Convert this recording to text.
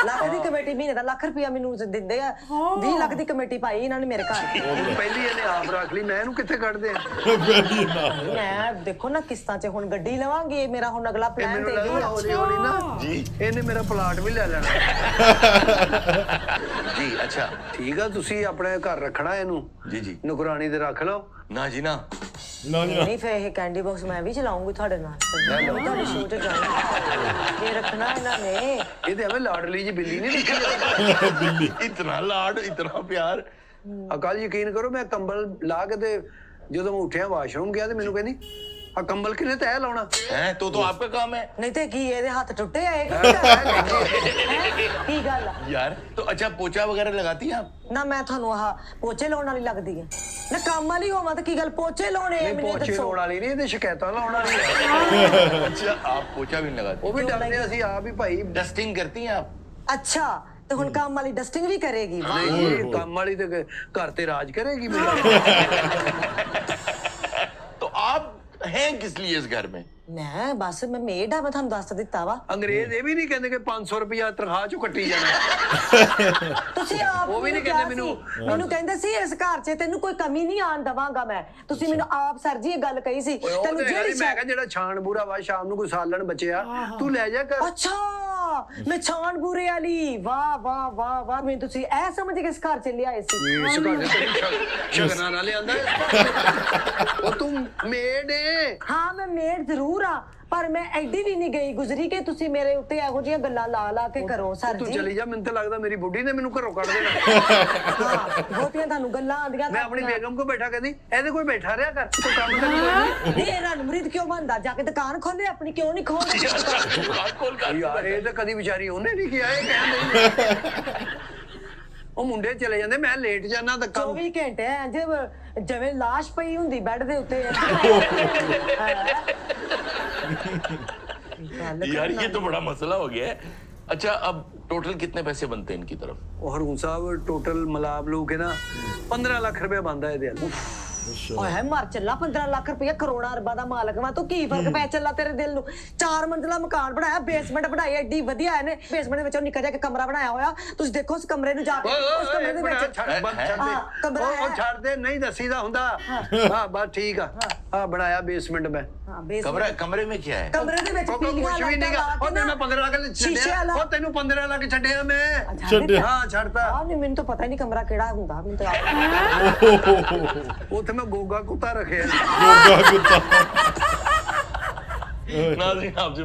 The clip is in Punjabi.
ਲੱਖ ਦੀ ਕਮੇਟੀ ਮਹੀਨੇ ਦਾ ਲੱਖ ਰੁਪਇਆ ਮੈਨੂੰ ਦਿੰਦੇ ਆ 20 ਲੱਖ ਦੀ ਕਮੇਟੀ ਪਾਈ ਇਹਨਾਂ ਨੇ ਮੇਰੇ ਘਰ ਪਹਿਲੀ ਇਹਨੇ ਆਪ ਰੱਖ ਲਈ ਮੈਂ ਇਹਨੂੰ ਕਿੱਥੇ ਕੱਢਦੇ ਆ ਮੈਂ ਦੇਖੋ ਨਾ ਕਿਸ਼ਤਾਂ 'ਚ ਹੁਣ ਗੱਡੀ ਲਵਾਂਗੀ ਮੇਰਾ ਹੁਣ ਅਗਲਾ ਪਲਾਨ ਮੈਨੂੰ ਤੇ ਲੱਗਦਾ ਹੌਲੀ ਹੌਲੀ ਨਾ ਜੀ ਇਹਨੇ ਮੇਰਾ ਪਲਾਟ ਵੀ ਲੈ ਲੈਣਾ जी अच्छा ਠੀਕ ਆ ਤੁਸੀਂ ਆਪਣੇ ਘਰ ਰੱਖਣਾ ਇਹਨੂੰ जी जी ਨੁਕਰਾਨੀ ਤੇ ਰੱਖ ਲਓ ना जी ना ਨਹੀਂ ਫਿਰ ਇਹ ਕੈਂਡੀ ਬਾਕਸ ਮੈਂ ਵੀ ਚਲਾਉਂਗੀ ਤੁਹਾਡੇ ਨਾਲ ਤੁਹਾਡੇ ਸ਼ੋਅ 'ਚ ਜਾਣਾ ਇਹ ਰੱਖਣਾ ਇਹਨਾਂ ਨੇ ਇਹਦੇ ਐਵੇਂ ਲਾਡਲੀ ਜੀ ਬਿੱਲੀ ਨਹੀਂ ਰੱਖੀ बिल्ली इतना लाड इतना प्यार ਅਕਾਲ ਯਕੀਨ ਕਰੋ ਮੈਂ ਕੰਬਲ ਲਾ ਕੇ ਤੇ ਜਦੋਂ ਮੈਂ ਉੱਠਿਆ ਵਾਸ਼ਰੂਮ ਗਿਆ ਤੇ ਮੈਨੂੰ ਕਹਿੰਦੀ ਆ ਕੰਬਲ ਕਿਨੇ ਤੈਅ ਲਾਉਣਾ है तो आपका काम है ਨਹੀਂ ਤੇ ਕੀ ਇਹਦੇ ਹੱਥ ਟੁੱਟੇ ਆਏ ਕੀ ਗੱਲ ਆ यार तो अच्छा पोछा वगैरह लगाती हैं आप ਨਾ ਮੈਂ ਤੁਹਾਨੂੰ ਆਹ ਪੋਚੇ ਲਾਉਣ ਵਾਲੀ ਲੱਗਦੀ ਹੈ ਨਾ ਕੰਮ ਵਾਲੀ ਹੋਵਾਂ ਤਾਂ ਕੀ ਗੱਲ ਪੋਚੇ ਲਾਉਣੇ ਆ ਨਹੀਂ ਮੈਨੂੰ ਪੋਚੇ ਦੱਸੋ ਲਾਉਣ ਵਾਲੀ ਨਹੀਂ ਇਹਦੇ ਸ਼ਿਕਾਇਤਾਂ ਲਾਉਣ ਵਾਲੀ ਹੈ अच्छा आप पोछा भी नहीं लगाती ਉਹ ਵੀ ਡਰਦੇ ਅਸੀਂ ਆਪ ਹੀ ਭਾਈ डस्टिंग करती हैं आप ਅੱਛਾ ਤੇ ਹੁਣ ਕੰਮ ਵਾਲੀ ਡਸਟਿੰਗ ਵੀ ਕਰੇਗੀ ਵਾਹ। ਨਹੀਂ ਕੰਮ ਵਾਲੀ ਤੇ ਘਰ ਤੇ ਰਾਜ ਕਰੇਗੀ ਮੇਰਾ तो आप हैं किस लिए इस घर में ਮੈਂ ਬਸ ਮੈਂ ਮੇਡ ਆ ਮੈਂ ਤੁਹਾਨੂੰ ਦੱਸ ਦਿੱਤਾ ਵਾ ਅੰਗਰੇਜ਼ ਇਹ ਵੀ ਨਹੀਂ ਕਹਿੰਦੇ ਕਿ 500 ਰੁਪਇਆ ਤਨਖਾਹ ਚੋਂ ਕੱਟੀ ਜਾਣਾ ਤੁਸੀਂ ਆਪ ਉਹ ਵੀ ਨਹੀਂ ਕਿਹਾ ਕਹਿੰਦੇ ਸੀ। ਮੈਨੂੰ ਕਹਿੰਦੇ ਸੀ ਇਸ ਘਰ 'ਚ ਤੈਨੂੰ ਕੋਈ ਕਮੀ ਨਹੀਂ ਆਣ ਦਵਾਂਗਾ ਮੈਂ ਤੁਸੀਂ ਮੈਨੂੰ ਆਪ ਸਰ ਜੀ ਇਹ ਗੱਲ ਕਹੀ ਸੀ ਉਹ ਤੈਨੂੰ ਤੇ ਜਿਹੜੀ ਮੈਂ ਕਿਹਾ ਜਿਹੜਾ ਛਾਣ ਬੂਰਾ ਵਾ ਸ਼ਾਮ ਨੂੰ ਕੋਈ ਸਾਲਣ ਬਚਿਆ ਤੂੰ ਲੈ ਜਾ ਕਰ ਅੱਛਾ ਮੈਂ ਛਾਣ ਬੂਰੇ ਵਾਲੀ ਵਾਹ ਵਾਹ ਵਾਹ ਵਾਹ ਮੈਨੂੰ ਤੁਸੀਂ ਇਹ ਸਮਝ ਕੇ ਇਸ ਘਰ 'ਚ ਲਿਆਏ ਸੀ ਇਸ ਘਰ ਦੇ ਸ਼ਗਨਾਂ ਨਾਲ ਲਿਆਂਦਾ ਉਹ ਤੂੰ ਮੇਡ ਏ ਹਾਂ ਮੈਂ ਮੇਡ ਜ਼ਰੂਰ ਆ ਪਰ ਮੈਂ ਐਡੀ ਵੀ ਨਹੀਂ ਗਈ ਗੁਜ਼ਰੀ ਕਿ ਤੁਸੀਂ ਮੇਰੇ ਉੱਤੇ ਇਹੋ ਜਿਹੀਆਂ ਗੱਲਾਂ ਲਾ ਕੇ ਕਰੋ ਸਰ ਤੂੰ ਜੀ ਚਲੀ ਜਾ ਮੈਨੂੰ ਤਾਂ ਲੱਗਦਾ ਮੇਰੀ ਬੁੱਢੀ ਨੇ ਮੈਨੂੰ ਘਰੋਂ ਕੱਢ ਦੇਣਾ ਹਾਂ ਬਹੁਤੀਆਂ ਤੁਹਾਨੂੰ ਗੱਲਾਂ ਆਂਦੀਆਂ ਮੈਂ ਆਪਣੀ ਬੇਗਮ ਕੋ ਬੈਠਾ ਕਹਿੰਦੀ ਇਹਦੇ ਕੋਈ ਬੈਠਾ ਰਿਹਾ ਕਰ ਤੂੰ ਕੰਮ ਤਾਂ ਨਹੀਂ ਨਹੀਂ ਇਹਨਾਂ ਨੂੰ ਮਰੀਦ ਕਿਉਂ ਬੰਦਾ ਜਾ ਕੇ ਦੁਕਾਨ ਖੋਲੇ ਆਪਣੀ ਕਿਉਂ ਨਹੀਂ ਖੋਲਦੇ ਕਰਦੀ ਯਾਰ ਇਹ ਤਾਂ ਕਦੀ ਵਿਚਾਰੀ ਉਹਨੇ ਨਹੀਂ ਕਿਹਾ ਇਹ ਕਹਿੰਦੇ ਉਹ ਮੁੰਡੇ ਚਲੇ ਜਾਂਦੇ ਮੈਂ ਲੇਟ ਜਾਣਾ ਤਾਂ ਕੰਮ 24 ਘੰਟੇ ਜਿਵੇਂ ਲਾਸ਼ ਪਈ ਹੁੰਦੀ ਬੈੱਡ ਦੇ ਉੱਤੇ यार ये तो बड़ा मसला हो गया है अच्छा अब टोटल कितने पैसे बनते हैं इनकी तरफ ਉਹ ਹਰੂਨ ਸਾਹਿਬ ਟੋਟਲ ਮਲਾਬ ਲੂ ਕੇ ਨਾ 15 ਲੱਖ ਰੁਪਏ ਬੰਦਾ ਇਹਦੇ ਨਾਲ ਓਏ ਮਰ ਚੱਲਾ 15 ਲੱਖ ਰੁਪਏ ਕਰੋੜਾਂ ਅਰਬਾਂ ਦਾ ਮਾਲਕ ਵਾ ਤੂੰ ਕੀ ਫਰਕ ਪੈ ਚੱਲਾ ਤੇਰੇ ਦਿਲ ਨੂੰ 4 ਮੰਜ਼ਲਾ ਮਕਾਨ ਬਣਾਇਆ ਬੇਸਮੈਂਟ ਬਣਾਈ ਐਡੀ ਵਧੀਆ ਇਹਨੇ ਬੇਸਮੈਂਟ ਵਿੱਚ ਉਹ ਨਿੱਕਾ ਜਿਹਾ ਕਮਰਾ ਬਣਾਇਆ ਹੋਇਆ ਤੁਸੀਂ ਦੇਖੋ ਉਸ ਕਮਰੇ ਨੂੰ ਜਾ ਕੇ ਉਸ ਕਮਰੇ ਦੇ ਵਿੱਚ ਉਹ ਛੱਡ ਦੇ ਨਹੀਂ ਦਸੀਦਾ ਹੁੰਦਾ ਹਾਂ ਬਸ ਠੀਕ ਆ ਹਾਂ ਬਣਾਇਆ ਬੇਸਮੈਂਟ ਮੈਂ ਹਾਂ ਬੇਸਮੈਂਟ कमरे में क्या है ਕਮਰੇ ਦੇ ਵਿੱਚ ਕੁਝ ਪੀਲੀਆਂ ਵੀ ਨਹੀਂ ਗਾ ਉਹ ਤੈਨੂੰ 15 ਲੱਖ ਛੱਡਿਆ ਉਹ ਤੈਨੂੰ 15 ਲੱਖ ਛੱਡਿਆ ਮੈਂ ਹਾਂ ਛੱਡਤਾ ਆ ਨਹੀਂ ਮੈਨੂੰ ਤਾਂ ਪਤਾ ਹੀ ਨਹੀਂ ਕਮਰਾ ਕਿਹੜਾ ਹੁੰਦਾ ਮੈਨੂੰ ਤਾਂ ਉੱਥੇ ਮੈਂ ਗੋਗਾ ਕੁੱਤਾ ਰੱਖਿਆ नाज़रीन आपसे